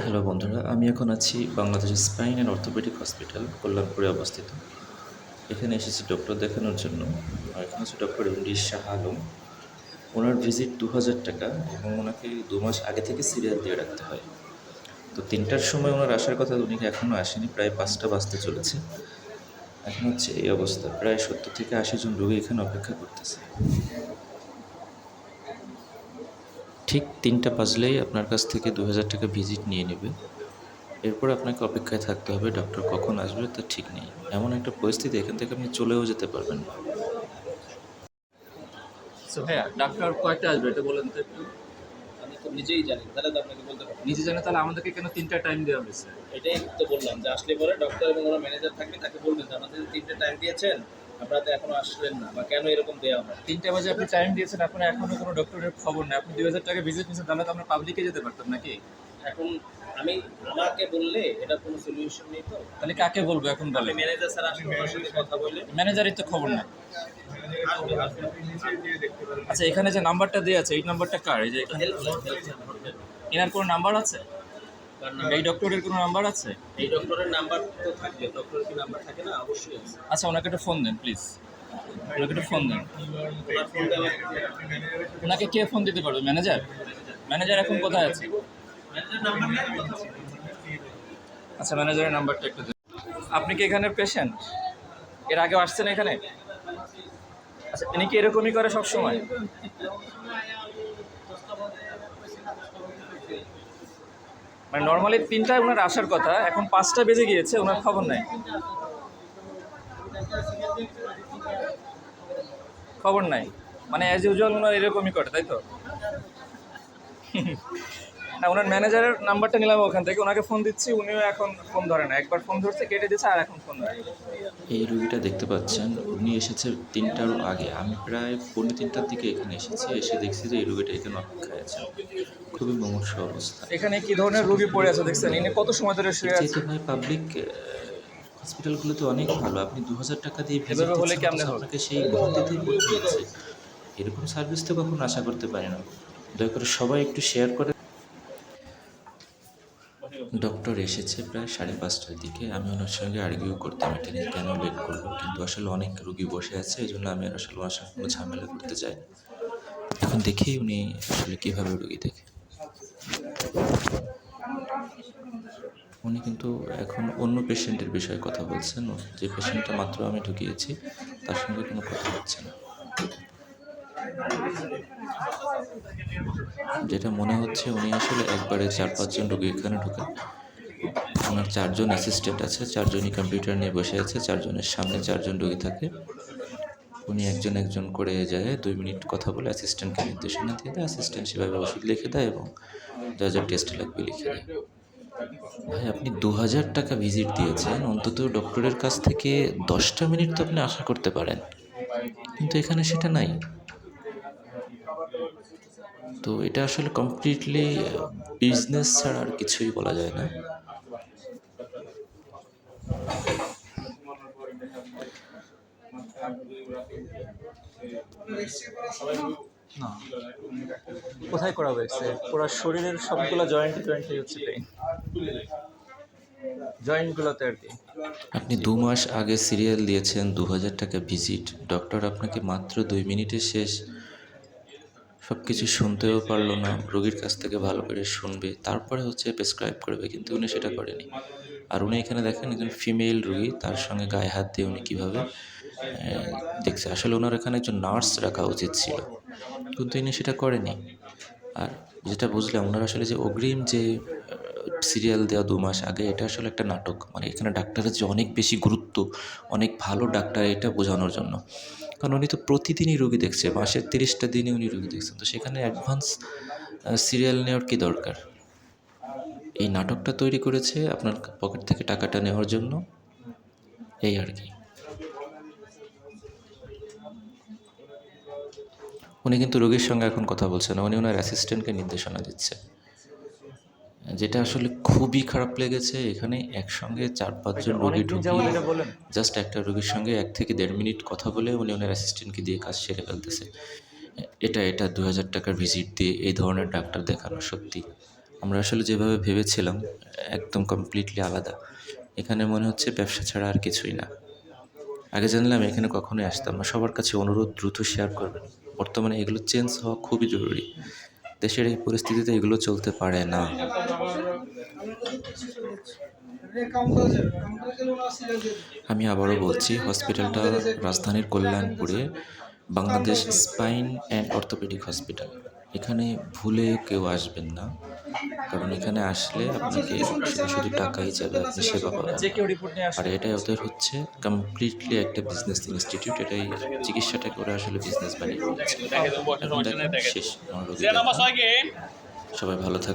Hello বন্ধুরা, আমি এখন আছি Bangladesh spine and orthopaedic hospital, কল্যাণপুরে অবস্থিত। এখানে এসেছি ডক্টর দেখানোর জন্য। আর এখানে হচ্ছে ডক্টর এমডি শাহ আলম। ওনার ভিজিট ২,০০০ টাকা এবং ওনাকে ২ মাস আগে থেকে সিরিয়াল দিয়ে রাখতে হয়। তো ৩টার সময় ওনার আসার কথা, উনি এখনও আসেনি, প্রায় ৫টা বাজতে চলেছে। এখন হচ্ছে এই অবস্থা, প্রায় ৭০ থেকে ৮০ জন রোগী এখানে অপেক্ষা করতেছে। ঠিক ৩টা বাজলেই আপনার কাছ থেকে ২,০০০ টাকা ভিজিট নিয়ে নেবে। এরপর আপনাকে অপেক্ষায় থাকতে হবে, ডক্টর কখন আসবে তার ঠিক নেই। এমন একটা পরিস্থিতি, এখান থেকে আপনি চলেও যেতে পারবেন না। ভাইয়া ডাক্তার কয়টা আসবে এটা বলেন তো একটু। আমি তো নিজেই জানি, তাহলে তো আপনাকে বলতে পারবো। নিজে জানে, তাহলে আমাদেরকে কেন 3টা টাইম দেওয়া হয়েছে? এটাই তো বললাম যে আসলে পরে ডক্টর এবং ওনার ম্যানেজার থাকবে, তাকে বলবেন যে আমাদের 3টে টাইম দিয়েছেন, আপনারা তো এখনো আসলেন না, বা কেন এরকম দেওয়া হয়। 3টা বাজে আপনি টাইম দিয়েছেন, এখন এখনো কোনো ডক্টরের খবর নেই। আপনি 2,000 টাকা ভিজিট নিয়েছেন, তাহলে তো আমরা পাবলিকে যেতে পারতাম নাকি? এখন আমাকে বললে এটা কোনো সলিউশন নেই তো। তাহলে কাকে বলবো এখন আমি বলে? ম্যানেজার স্যার আসলে ওনার সাথে কথা বলে ম্যানেজারই তো খবর নেই। আসবে আসবে। আচ্ছা, এখানে যে নাম্বারটা দেওয়া আছে, এই নাম্বারটা কার? এই যে এখানে এনার কোনো নাম্বার আছে? এই ডক্টরের কোনো নাম্বার আছে? এই ডক্টরের নাম্বার তো থাকবে, ডক্টরের কি নাম্বার থাকে না? অবশ্যই আছে। আচ্ছা, ওনাকে একটা ফোন দেন প্লিজ, ওনাকে একটা ফোন দেন। ওনার ফোন দেওয়া ওনাকে কে ফোন দিতে পারবে? ম্যানেজার? ম্যানেজার এখন কোথায় আছে? ম্যানেজার নাম্বার নেই কথা বলতে। আচ্ছা, ম্যানেজারের নাম্বারটা একটু দিন। আপনি কি এখানের পেশেন্ট? এর আগেও আসছেন এখানে? আচ্ছা, ইনি কি এরকমই করে সব সময়? মানে নর্মালি 3টায় ওনার আসার কথা, এখন 5টা বেজে গিয়েছে, ওনার খবর নাই। খবর নাই মানে অ্যাজ ইউজুয়াল ওনার এরকমই করে, তাই তো? না, ওনার ম্যানেজারের নাম্বারটা নিলাম ওখান থেকে, ওনাকে ফোন দিচ্ছি, উনিও এখন ফোন ধরে না। একবার ফোন ধরছে, কেটে দিচ্ছে, আর এখন ফোন ধরে। এই রুগীটা দেখতে পাচ্ছেন, উনি এসেছে 3টারও আগে। আমি প্রায় 3:45টার দিকে এখানে এসেছি, এসে দেখছি যে এই রুগীটা এখানে অপেক্ষায় আছে। খুবই মুমূর্ষু অবস্থা। এখানে কি ধরনের রোগী পড়ে আছে দেখছেন? ইনি কত সময় ধরে শুয়ে আছে? যেহেতু ভাই পাবলিক হসপিটালগুলোতে অনেক ভালো, আপনি ২,০০০ টাকা দিয়ে ভিজিট এভাবে হলে দিচ্ছেন, কেমনে অথচ হবে? আপনাকে সেই মুহূর্তেতেই করতে হচ্ছে। এরকম সার্ভিস তো কখনো আশা করতে পারি না। দয়া করে সবাই একটু শেয়ার করে। ডক্টর এসেছে প্রায় 5:30টার দিকে। আমি ওনার সঙ্গে আর্গিউ করতাম এটা নিয়ে কেন লেট করলো, কিন্তু আসলে অনেক রুগী বসে আছে, এই জন্য আমি আর আসলে ওনার সঙ্গে কোনো ঝামেলা করতে চাই না। এখন দেখি উনি আসলে কীভাবে রুগী দেখে। উনি কিন্তু এখন অন্য পেশেন্টের বিষয়ে কথা বলছেন। যে পেশেন্টটা মাত্র আমি ঢুকিয়েছি তার সঙ্গে কোনো কথা হচ্ছে না। যেটা মনে হচ্ছে, উনি আসলে একবারে 4-5 জন রুগী এখানে ঢোকেন। ওনার 4 জন অ্যাসিস্ট্যান্ট আছে, 4 জনই কম্পিউটার নিয়ে বসে আছে, 4 জনের সামনে 4 জন রোগী থাকে। উনি একজন একজন করে যায়, 2 মিনিট কথা বলে অ্যাসিস্ট্যান্টকে নির্দেশনা দিয়ে দেয়, অ্যাসিস্ট্যান্ট সেভাবে ওষুধ লিখে দেয় এবং যা যা টেস্ট লাগবে লিখে দেয়। ভাই, আপনি ২,০০০ টাকা ভিজিট দিয়েছেন, অন্তত ডক্টরের কাছ থেকে 10টা মিনিট তো আপনি আশা করতে পারেন, কিন্তু এখানে সেটা নাই। তো এটা আসলে কমপ্লিটলি বিজনেস ছাড়া আর কিছুই বলা যায় না। না, কোথায় করা হয়েছে? পুরো শরীরের সবগুলো জয়েন্টে হচ্ছে পেইন, জয়েন্টগুলোতে আর কি। আপনি 2 মাস আগে সিরিয়াল দিয়েছেন, ২,০০০ টাকা ভিজিট। ডক্টর আপনাকে মাত্র 2 মিনিটে শেষ, সব কিছু শুনতেও পারলো না, রোগীর কাছ থেকে ভালো করে শুনবে, তারপরে হচ্ছে প্রেসক্রাইব করবে, কিন্তু উনি সেটা করেনি। আর উনি এখানে দেখেন একজন ফিমেল রোগী, তার সঙ্গে গায়ে হাত দিয়ে উনি কীভাবে দেখছে। আসলে ওনার এখানে একজন নার্স রাখা উচিত ছিল, কিন্তু ইনি সেটা করেনি। আর যেটা বুঝলাম, ওনার আসলে যে অগ্রিম যে সিরিয়াল দেওয়া 2 মাস আগে, এটা আসলে একটা নাটক। মানে এখানে ডাক্তারের যে অনেক বেশি গুরুত্ব, অনেক ভালো ডাক্তার, এটা বোঝানোর জন্য। কারণ উনি তো প্রতিদিনই রোগী দেখছে, মাসের 30টা দিনই উনি রোগী দেখছেন, তো সেখানে অ্যাডভান্স সিরিয়াল নেওয়ার কী দরকার? এই নাটকটা তৈরি করেছে আপনার পকেট থেকে টাকাটা নেওয়ার জন্য, এই আর কি। উনি কিন্তু রোগীর সঙ্গে এখন কথা বলছে না, উনি ওনার অ্যাসিস্ট্যান্টকে নির্দেশনা দিচ্ছে, যেটা আসলে খুবই খারাপ লেগেছে। এখানে একসঙ্গে 4-5 জন রোগী ঢুকিয়ে জাস্ট একটা রোগীর সঙ্গে 1 থেকে 1.5 মিনিট কথা বলে উনি ওনার অ্যাসিস্ট্যান্টকে দিয়ে কাজ সেরে ফেলতেছে। এটা 2,০০০ টাকার ভিজিট দিয়ে এই ধরনের ডাক্তার দেখানো সত্যি আমরা আসলে যেভাবে ভেবেছিলাম একদম কমপ্লিটলি আলাদা। এখানে মনে হচ্ছে ব্যবসা ছাড়া আর কিছুই না। আগে জানলাম এখানে কখনোই আসতাম না। সবার কাছে অনুরোধ দ্রুত শেয়ার করবেন। বর্তমানে এগুলো চেঞ্জ হওয়া খুবই জরুরি। দেশের এই পরিস্থিতিতে এগুলো চলতে পারে না। আমি আবারও বলছি, হসপিটালটা রাজধানীর কল্যাণপুরে, Bangladesh spine and orthopaedic hospital. এখানে ভুলে কেউ আসবেন না, কারণ এখানে আসলে আপনাকে শুধু শুধু টাকাই যাবে, আপনি সেবা পাবেন যে না। কেউ রিপোর্ট নিয়ে আর আসবে। এটাই ওদের হচ্ছে কমপ্লিটলি একটা বিজনেস ইনস্টিটিউট। এটাই চিকিৎসাটাকে ওরা আসলে বিজনেস বানিয়ে ফেলেছে। এখন দেখেন শেষ, আমার রোগী দেখা। সবাই ভালো থাকবেন।